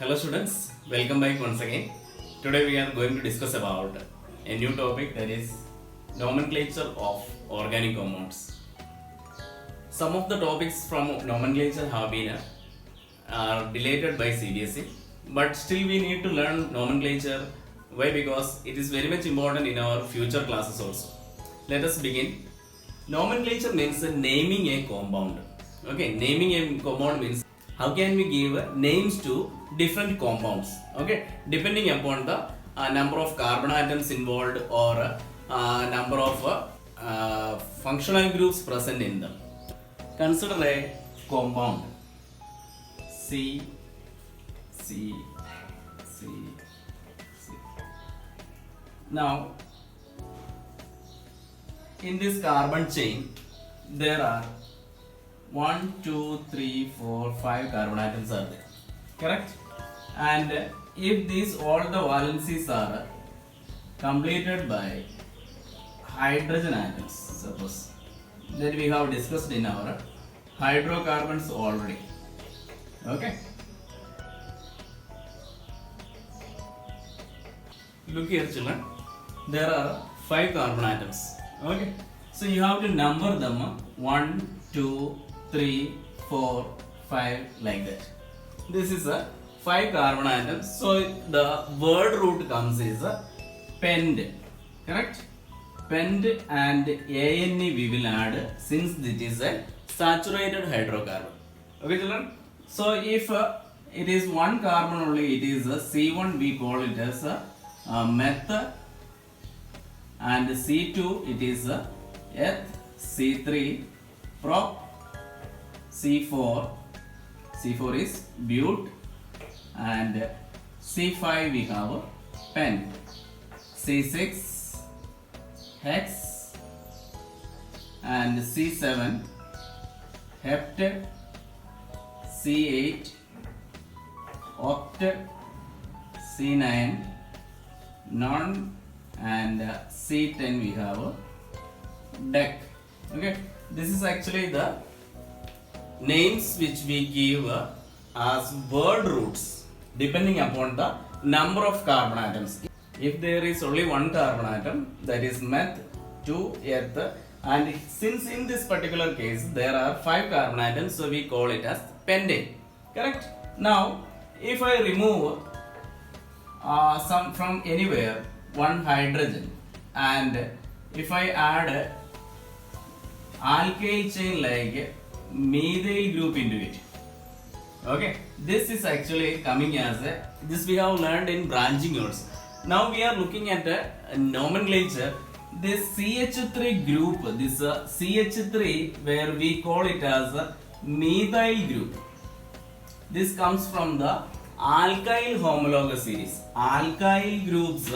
Hello students, welcome back once again. Today we are going to discuss about a new topic, that is nomenclature of organic compounds. Some of the topics from nomenclature have been deleted by CBSE, but still we need to learn nomenclature. Why? Because it is very much important in our future classes also. Let us begin. Nomenclature means naming a compound. Okay, naming a compound means how can we give names to different compounds, okay, depending upon the number of carbon atoms involved or number of functional groups present in them. Consider a compound C, C, C, C. Now in this carbon chain there are 1, 2, 3, 4, 5 carbon atoms are there, correct? And if these all the valencies are completed by hydrogen atoms, suppose that we have discussed in our hydrocarbons already, okay? Look here children, there are 5 carbon atoms, okay? So you have to number them 1, 2, 3, 4, 5 like that. This is a 5 carbon atoms. So the word root comes is pent, correct? Pent and ANE we will add since it is a saturated hydrocarbon. Okay children? So if it is one carbon only, it is a C1, we call it as a meth, and C2 it is a eth, C3 prop, C4 is but, and C5 we have pen, C6 hex, and C7 hept, C8 oct, C9 non, and C10 we have deck. Okay, this is actually the names which we give as word roots depending upon the number of carbon atoms. If there is only one carbon atom, that is meth, 2 eth, and since in this particular case there are 5 carbon atoms, so we call it as pentane, correct? Now if I remove some from anywhere one hydrogen, and if I add alkyl chain like methyl group into it, okay, this is actually coming as a, this we have learned in branching also. Now we are looking at a nomenclature. This CH3 group, this CH3 where we call it as a methyl group, this comes from the alkyl homologous series. Alkyl groups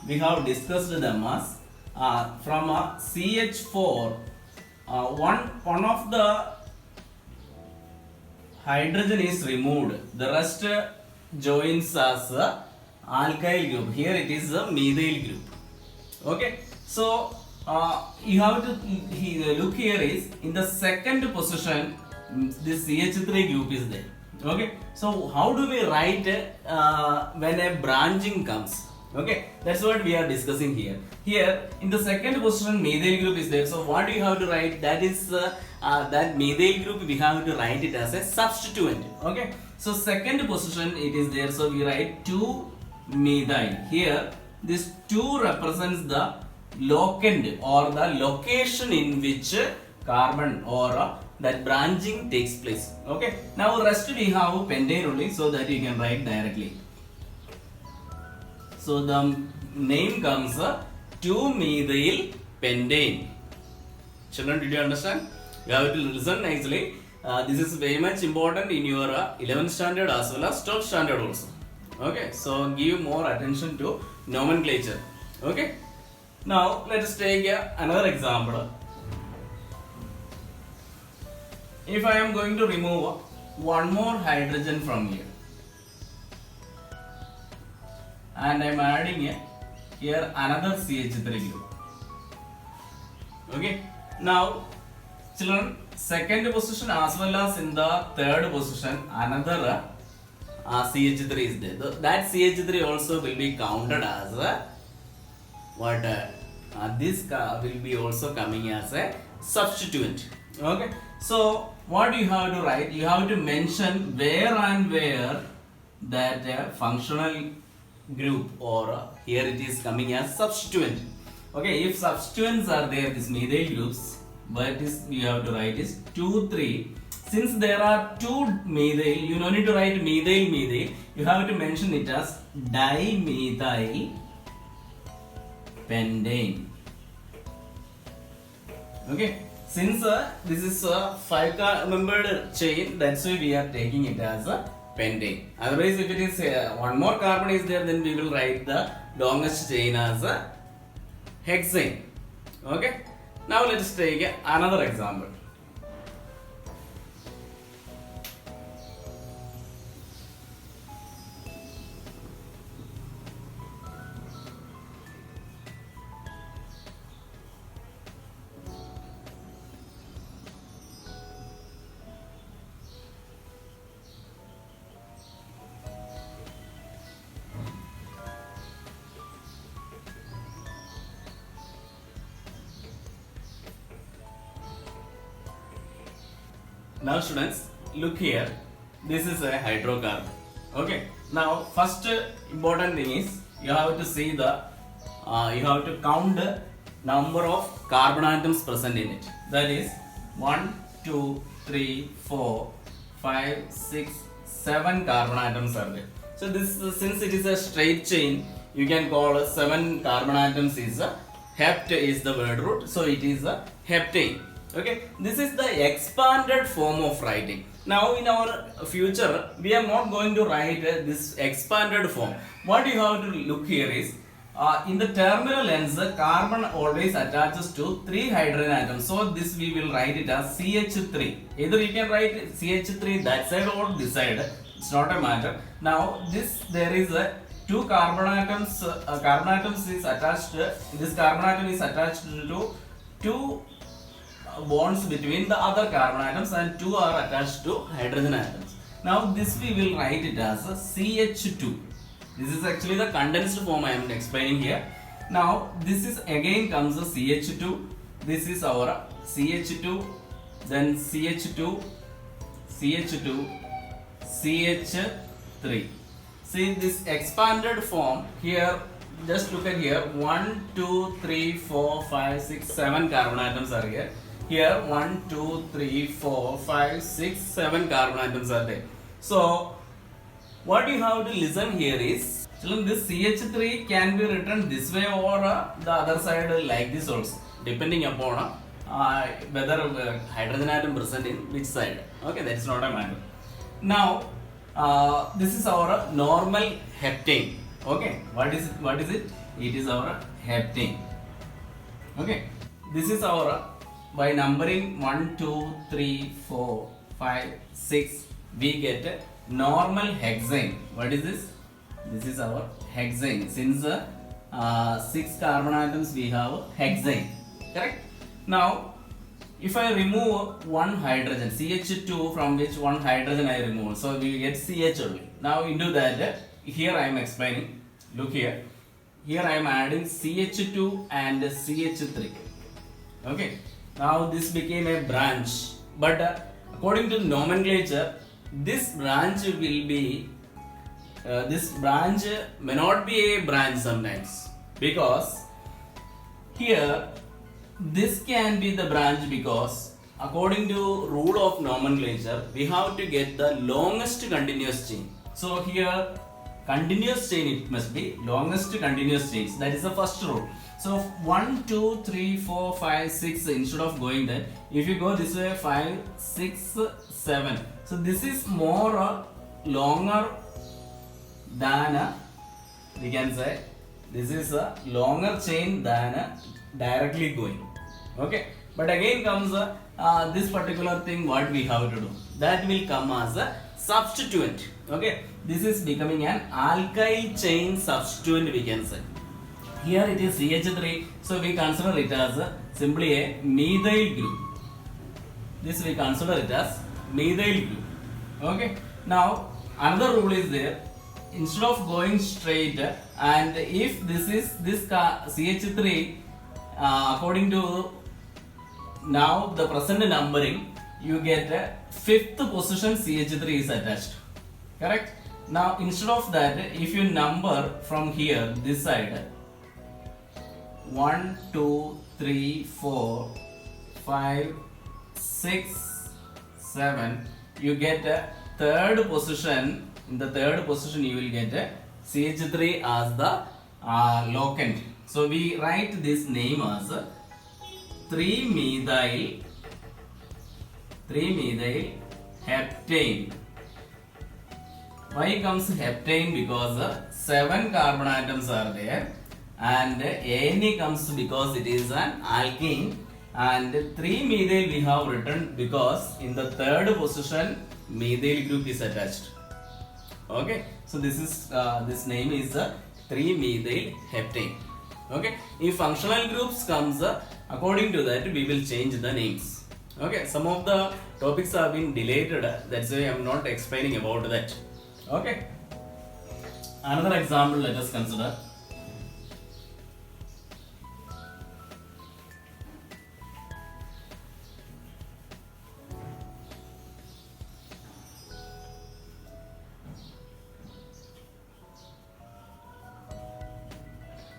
we have discussed them as from a CH4, one of the hydrogen is removed, the rest joins as a alkyl group. Here it is a methyl group, okay? So you have to look here is in the second position this CH3 group is there, okay? So how do we write when a branching comes? Okay, that's what we are discussing here. Here in the second position methyl group is there. So what do you have to write? That is that methyl group we have to write it as a substituent. Okay, so second position it is there. So we write 2 methyl. Here this 2 represents the locand or the location in which carbon or that branching takes place. Okay, now rest we have pentane only, so that you can write directly. So the name comes 2-methyl pentane. Children, did you understand? You have to listen nicely. This is very much important in your 11th standard as well as 12th standard also. Okay, so give more attention to nomenclature. Okay, now let us take another example. If I am going to remove one more hydrogen from here, and I am adding here another CH3 group. Okay, now children, second position as well as in the third position another CH3 is there. That CH3 also will be counted as what this will be also coming as a substituent. Okay, so what you have to write, you have to mention where and where that functional group, or here it is coming as substituent. Okay, if substituents are there, this methyl groups, what is you have to write is 2 3. Since there are two methyl, you don't need to write methyl, you have to mention it as dimethyl pentane. Okay, since this is a 5-membered chain, that's why we are taking it as a pentane. Otherwise, if it is one more carbon is there, then we will write the longest chain as a hexane. Okay, now let us take another example. Now students, look here, this is a hydrocarbon. Okay, now first important thing is you have to see the you have to count the number of carbon atoms present in it. That is 1 2 3 4 5 6 7 carbon atoms are there. So this since it is a straight chain, you can call 7 carbon atoms is a hept is the word root, so it is a heptane. Okay, this is the expanded form of writing. Now in our future, we are not going to write this expanded form. What you have to look here is, in the terminal ends, the carbon always attaches to 3 hydrogen atoms. So this we will write it as CH3. Either you can write CH3 that side or this side. It's not a matter. Now this there is a 2 carbon atoms. Carbon atoms is attached. This carbon atom is attached to 2 bonds between the other carbon atoms, and 2 are attached to hydrogen atoms. Now this we will write it as a CH2. This is actually the condensed form I am explaining here. Now this is again comes a CH2. This is our CH2, then CH2, CH2, CH3. See this expanded form here. Just look at here. 1, 2, 3, 4, 5, 6, 7 carbon atoms are here. Here 1, 2, 3, 4, 5, 6, 7 carbon atoms are there. So what you have to listen here is, children, this CH3 can be written this way or the other side like this also, depending upon whether hydrogen atom present in which side. Okay, that is not a matter. Now this is our normal heptane. Okay, what is it? It is our heptane. Okay, this is our, by numbering 1, 2, 3, 4, 5, 6, we get normal hexane. What is this? This is our hexane. Since 6 carbon atoms we have hexane. Correct? Now, if I remove one hydrogen, CH2, from which one hydrogen I remove, so we get CH only. Now into that, here I am explaining. Look here. Here I am adding CH2 and CH3. Okay. Now this became a branch, but according to nomenclature, this branch will be this branch may not be a branch sometimes, because here this can be the branch, because according to rule of nomenclature we have to get the longest continuous chain. So here continuous chain, it must be longest continuous chains. That is the first rule. So 1, 2, 3, 4, 5, 6, instead of going there, if you go this way, 5, 6, 7. So this is more longer than we can say this is a longer chain than directly going. Okay, but again comes this particular thing, what we have to do, that will come as a substituent. Okay, this is becoming an alkyl chain substituent, we can say. Here it is CH3, so we consider it as simply a methyl group. This we consider it as methyl group. Okay. Now another rule is there. Instead of going straight, and if this is this CH3, according to now the present numbering, you get a fifth position CH3 is attached. Correct? Now instead of that, if you number from here this side 1, 2, 3, 4, 5, 6, 7, you get a third position. In the third position you will get a CH3 as the locant. So we write this name as 3-methyl heptane. Why comes heptane? Because 7 carbon atoms are there, and Ane comes because it is an alkene, and 3-methyl we have written because in the third position methyl group is attached. Okay, so this is this name is 3-methyl heptane. Okay, if functional groups comes, according to that we will change the names. Okay, some of the topics have been deleted, that's why I am not explaining about that. Okay, another example let us consider.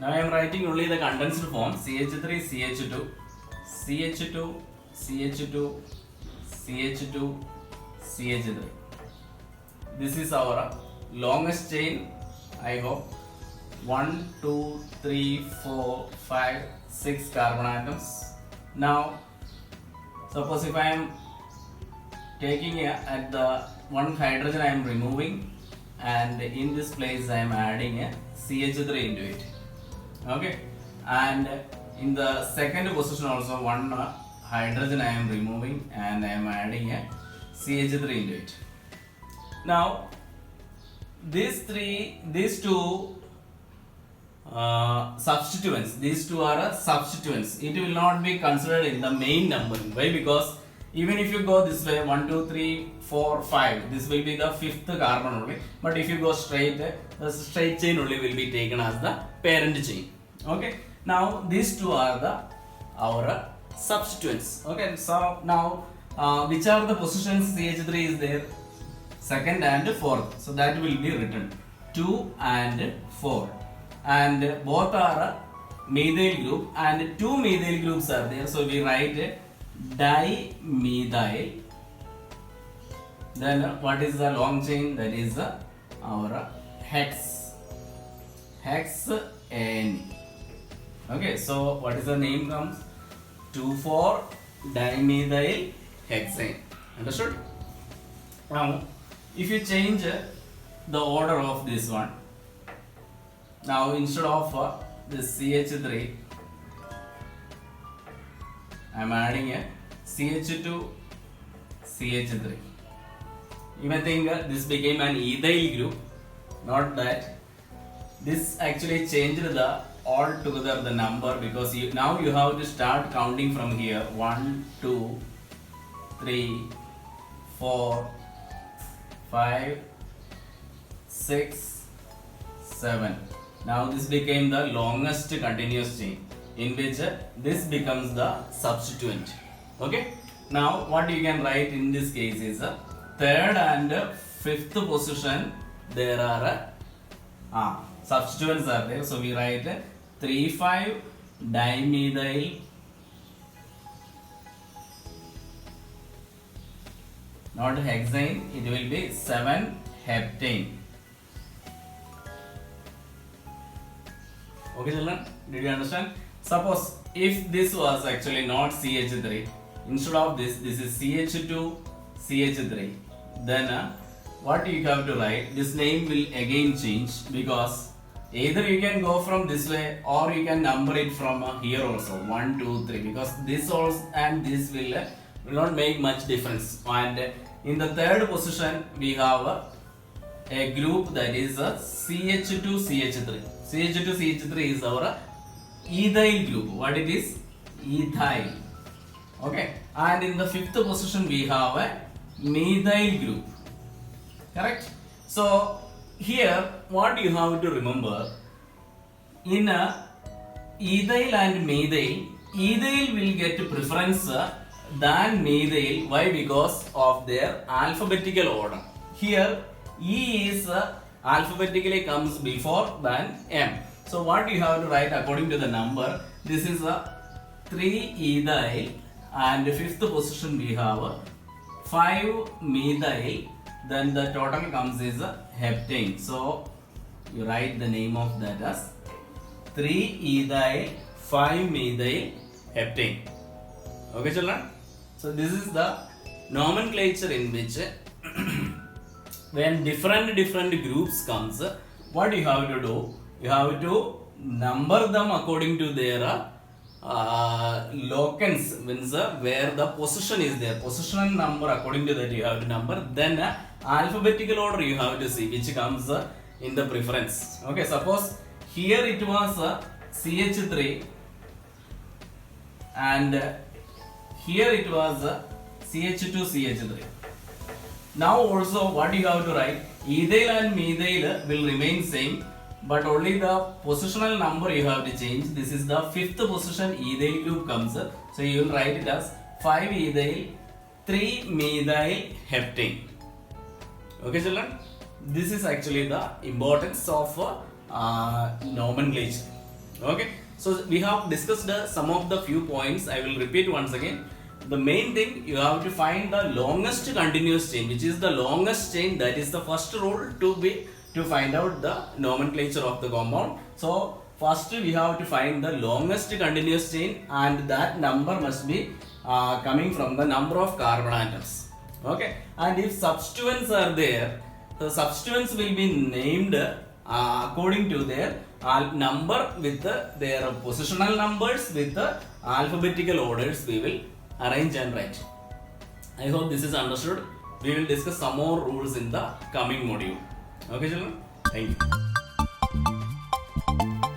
Now I am writing only the condensed form CH3 CH2 CH2 CH2 CH2 CH3. This is our longest chain. I hope 1, 2, 3, 4, 5, 6 carbon atoms. Now suppose if I am taking at the one hydrogen I am removing, and in this place I am adding a CH3 into it. Okay, and in the second position also one hydrogen I am removing and I am adding a CH3 into it. Now these two substituents, these two are substituents. It will not be considered in the main numbering. Why? Because even if you go this way 1, 2, 3, 4, 5, this will be the fifth carbon only. But if you go straight, the straight chain only will be taken as the parent chain. Okay. Now these two are our substituents. Okay. So now which are the positions CH3 is there? Second and fourth. So that will be written 2 and 4. And both are methyl group, and 2 methyl groups are there. So we write dimethyl. Then what is the long chain? That is our hexane. Okay, so what is the name comes? 2,4-dimethyl hexane. Understood? Now, if you change the order of this one, now instead of this CH3, I am adding a CH2 CH3. You may think this became an ethyl group. Not that. This actually changed the altogether the number, because now you have to start counting from here 1, 2, 3, 4, 5, 6, 7. Now this became the longest continuous chain, in which this becomes the substituent. Okay. Now what you can write in this case is third and fifth position there are substituents are there. So we write 3,5-dimethyl not hexane, it will be 7-heptane. Okay children, did you understand? Suppose if this was actually not CH3, instead of this is CH2 CH3, then what you have to write, this name will again change, because either you can go from this way or you can number it from here also 1, 2, 3, because this also and this will not make much difference. And in the third position we have a group that is CH2 CH3. CH2 CH3 is our ethyl group. What it is? Ethyl. Okay. And in the fifth position we have a methyl group. Correct? So here what you have to remember, in ethyl and methyl, ethyl will get preference than methyl. Why? Because of their alphabetical order. Here E is alphabetically comes before than M. So what you have to write according to the number, this is a 3 ethyl and fifth position we have 5 methyl, then the total comes is heptane. So you write the name of that as 3 ethyl 5 methyl heptane. Okay children, so this is the nomenclature in which when different groups comes, what you have to do, you have to number them according to their locants, means where the position is there, positional number, according to that you have to number, then alphabetical order you have to see which comes in the preference. Okay, suppose here it was CH3 and here it was CH2 CH3. Now also what you have to write, ethyl and methyl will remain same, but only the positional number you have to change. This is the fifth position ethyl group comes, so you will write it as 5 ethyl 3 methyl heptane. Okay children, this is actually the importance of nomenclature. Okay, so we have discussed some of the few points. I will repeat once again. The main thing, you have to find the longest continuous chain, which is the longest chain. That is the first rule to find out the nomenclature of the compound. So first we have to find the longest continuous chain, and that number must be coming from the number of carbon atoms. Okay, and if substituents are there, the substituents will be named according to their number with their positional numbers with the alphabetical orders we will arrange and write. I hope this is understood. We will discuss some more rules in the coming module. Okay children, thank you.